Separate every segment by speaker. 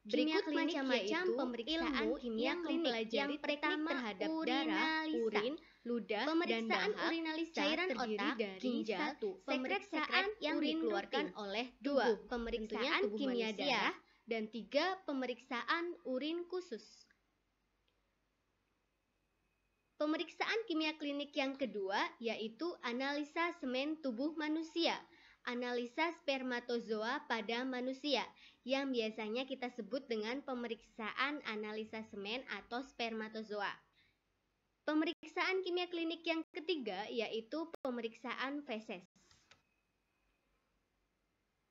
Speaker 1: Berikut macam-macam pemeriksaan kimia klinik. Yang pertama, terhadap darah, urin, ludah, dan dahak. Cairan otak, ginjal, pemeriksaan yang dikeluarkan oleh tubuh. Pemeriksaan kimia darah. Dan 3. Pemeriksaan urin khusus. Pemeriksaan kimia klinik yang kedua yaitu analisa semen tubuh manusia, analisa spermatozoa pada manusia, yang biasanya kita sebut dengan pemeriksaan analisa semen atau spermatozoa. Pemeriksaan kimia klinik yang ketiga yaitu pemeriksaan feses.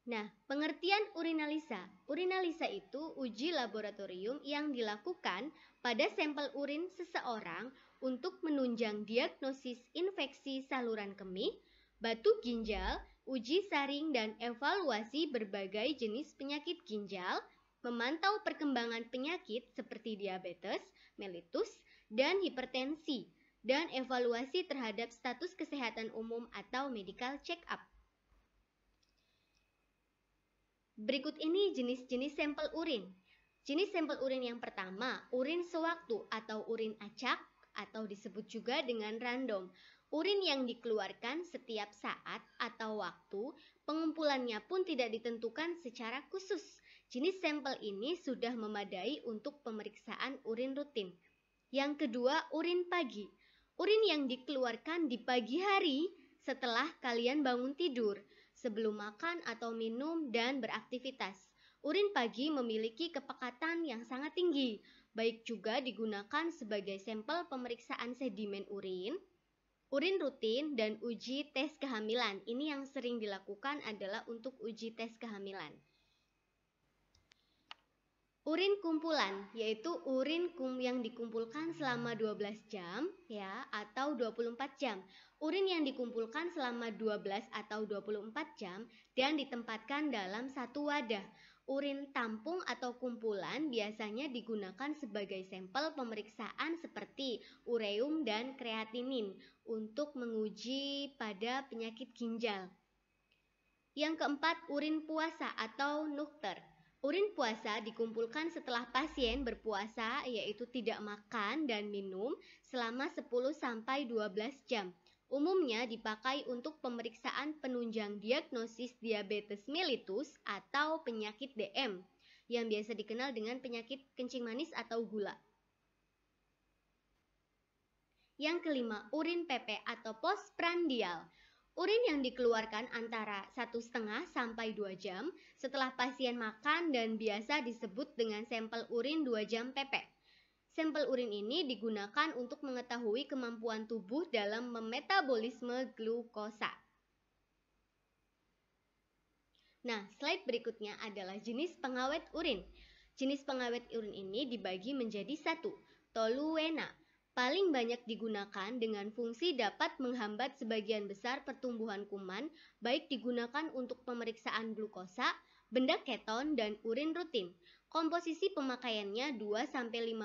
Speaker 1: Nah, pengertian urinalisa. Urinalisa itu uji laboratorium yang dilakukan pada sampel urin seseorang untuk menunjang diagnosis infeksi saluran kemih, batu ginjal, uji saring dan evaluasi berbagai jenis penyakit ginjal, memantau perkembangan penyakit seperti diabetes, mellitus, dan hipertensi, dan evaluasi terhadap status kesehatan umum atau medical check-up. Berikut ini jenis-jenis sampel urin. Jenis sampel urin yang pertama, urin sewaktu atau urin acak atau disebut juga dengan random. Urin yang dikeluarkan setiap saat atau waktu, pengumpulannya pun tidak ditentukan secara khusus. Jenis sampel ini sudah memadai untuk pemeriksaan urin rutin. Yang kedua, urin pagi. Urin yang dikeluarkan di pagi hari setelah kalian bangun tidur, sebelum makan atau minum dan beraktivitas. Urin pagi memiliki kepekatan yang sangat tinggi, baik juga digunakan sebagai sampel pemeriksaan sedimen urin, urin rutin, dan uji tes kehamilan. Ini yang sering dilakukan adalah untuk uji tes kehamilan. Urin kumpulan, yaitu urin yang dikumpulkan selama 12 jam ya, atau 24 jam. Urin yang dikumpulkan selama 12 atau 24 jam dan ditempatkan dalam satu wadah. Urin tampung atau kumpulan biasanya digunakan sebagai sampel pemeriksaan seperti ureum dan kreatinin untuk menguji pada penyakit ginjal. Yang keempat, urin puasa atau nukter. Urin puasa dikumpulkan setelah pasien berpuasa, yaitu tidak makan dan minum selama 10-12 jam. Umumnya dipakai untuk pemeriksaan penunjang diagnosis diabetes mellitus atau penyakit DM, yang biasa dikenal dengan penyakit kencing manis atau gula. Yang kelima, urin PP atau postprandial. Urin yang dikeluarkan antara 1,5 sampai 2 jam setelah pasien makan dan biasa disebut dengan sampel urin 2 jam PP. Sampel urin ini digunakan untuk mengetahui kemampuan tubuh dalam memetabolisme glukosa. Nah, slide berikutnya adalah jenis pengawet urin. Jenis pengawet urin ini dibagi menjadi 1. Toluena. Paling banyak digunakan dengan fungsi dapat menghambat sebagian besar pertumbuhan kuman, baik digunakan untuk pemeriksaan glukosa, benda keton, dan urin rutin. Komposisi pemakaiannya 2-5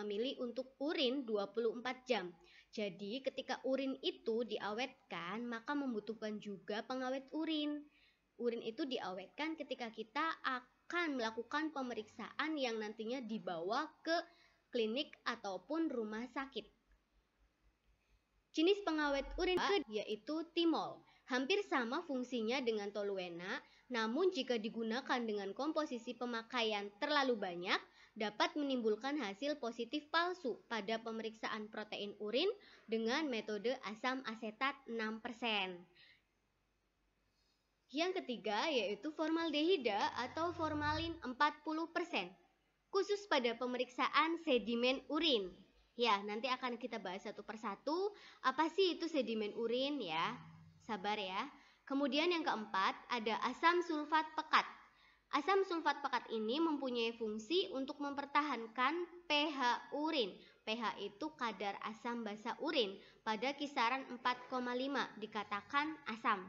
Speaker 1: mili untuk urin 24 jam. Jadi ketika urin itu diawetkan, maka membutuhkan juga pengawet urin. Urin itu diawetkan ketika kita akan melakukan pemeriksaan yang nantinya dibawa ke klinik ataupun rumah sakit. Jenis pengawet urin yaitu timol. Hampir sama fungsinya dengan toluena, namun jika digunakan dengan komposisi pemakaian terlalu banyak, dapat menimbulkan hasil positif palsu pada pemeriksaan protein urin dengan metode asam asetat 6%. Yang ketiga yaitu formaldehida atau formalin 40%, khusus pada pemeriksaan sedimen urin. Ya, nanti akan kita bahas satu persatu. Apa sih itu sedimen urin ya? Sabar ya. Kemudian yang keempat ada asam sulfat pekat. Asam sulfat pekat ini mempunyai fungsi untuk mempertahankan pH urin. pH itu kadar asam basa urin pada kisaran 4,5 dikatakan asam.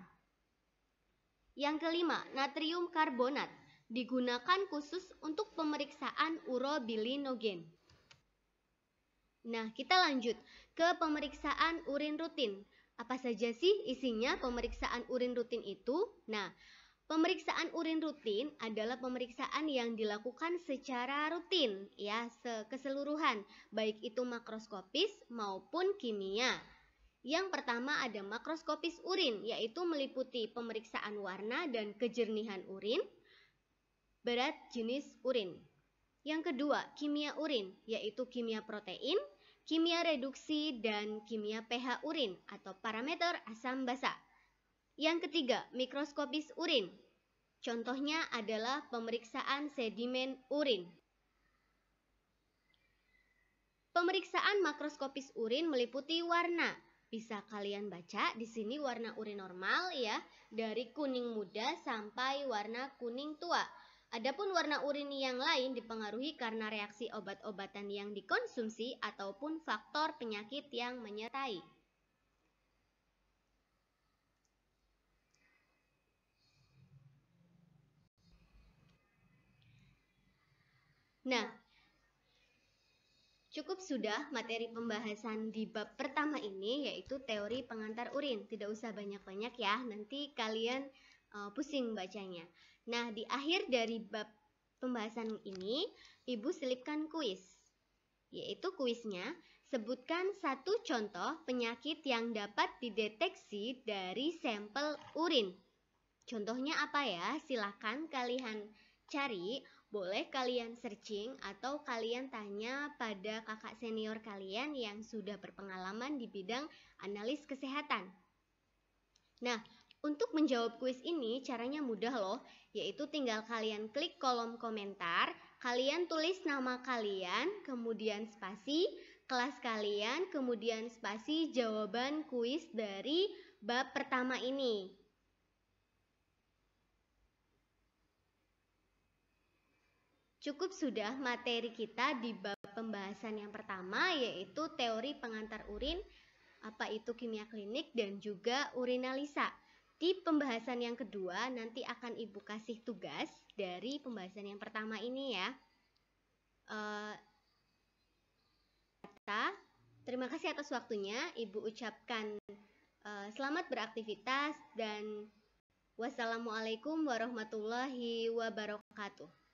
Speaker 1: Yang kelima, natrium karbonat digunakan khusus untuk pemeriksaan urobilinogen. Nah, kita lanjut ke pemeriksaan urin rutin. Apa saja sih isinya pemeriksaan urin rutin itu? Nah, Pemeriksaan urin rutin adalah pemeriksaan yang dilakukan secara rutin ya, keseluruhan, baik itu makroskopis maupun kimia. Yang pertama ada makroskopis urin, yaitu meliputi pemeriksaan warna dan kejernihan urin, berat jenis urin. Yang kedua, kimia urin, yaitu kimia protein, kimia reduksi, dan kimia pH urin atau parameter asam basa. Yang ketiga, mikroskopis urin. Contohnya adalah pemeriksaan sedimen urin. Pemeriksaan makroskopis urin meliputi warna. Bisa kalian baca di sini warna urin normal ya, dari kuning muda sampai warna kuning tua. Adapun warna urin yang lain dipengaruhi karena reaksi obat-obatan yang dikonsumsi ataupun faktor penyakit yang menyertai. Nah, cukup sudah materi pembahasan di bab pertama ini, yaitu teori pengantar urin. Tidak usah banyak-banyak ya, nanti kalian pusing bacanya. Nah, di akhir dari bab pembahasan ini, Ibu selipkan kuis. Yaitu kuisnya, sebutkan satu contoh penyakit yang dapat dideteksi dari sampel urin. Contohnya apa ya? Silakan kalian cari. Boleh kalian searching atau kalian tanya pada kakak senior kalian yang sudah berpengalaman di bidang analis kesehatan. Nah, untuk menjawab kuis ini caranya mudah loh, yaitu tinggal kalian klik kolom komentar, kalian tulis nama kalian, kemudian spasi, kelas kalian, kemudian spasi jawaban kuis dari bab pertama ini. Cukup sudah materi kita di bab pembahasan yang pertama, yaitu teori pengantar urin, apa itu kimia klinik, dan juga urinalisa. Di pembahasan yang kedua nanti akan Ibu kasih tugas dari pembahasan yang pertama ini ya. Terima kasih atas waktunya. Ibu ucapkan selamat beraktivitas dan wassalamualaikum warahmatullahi wabarakatuh.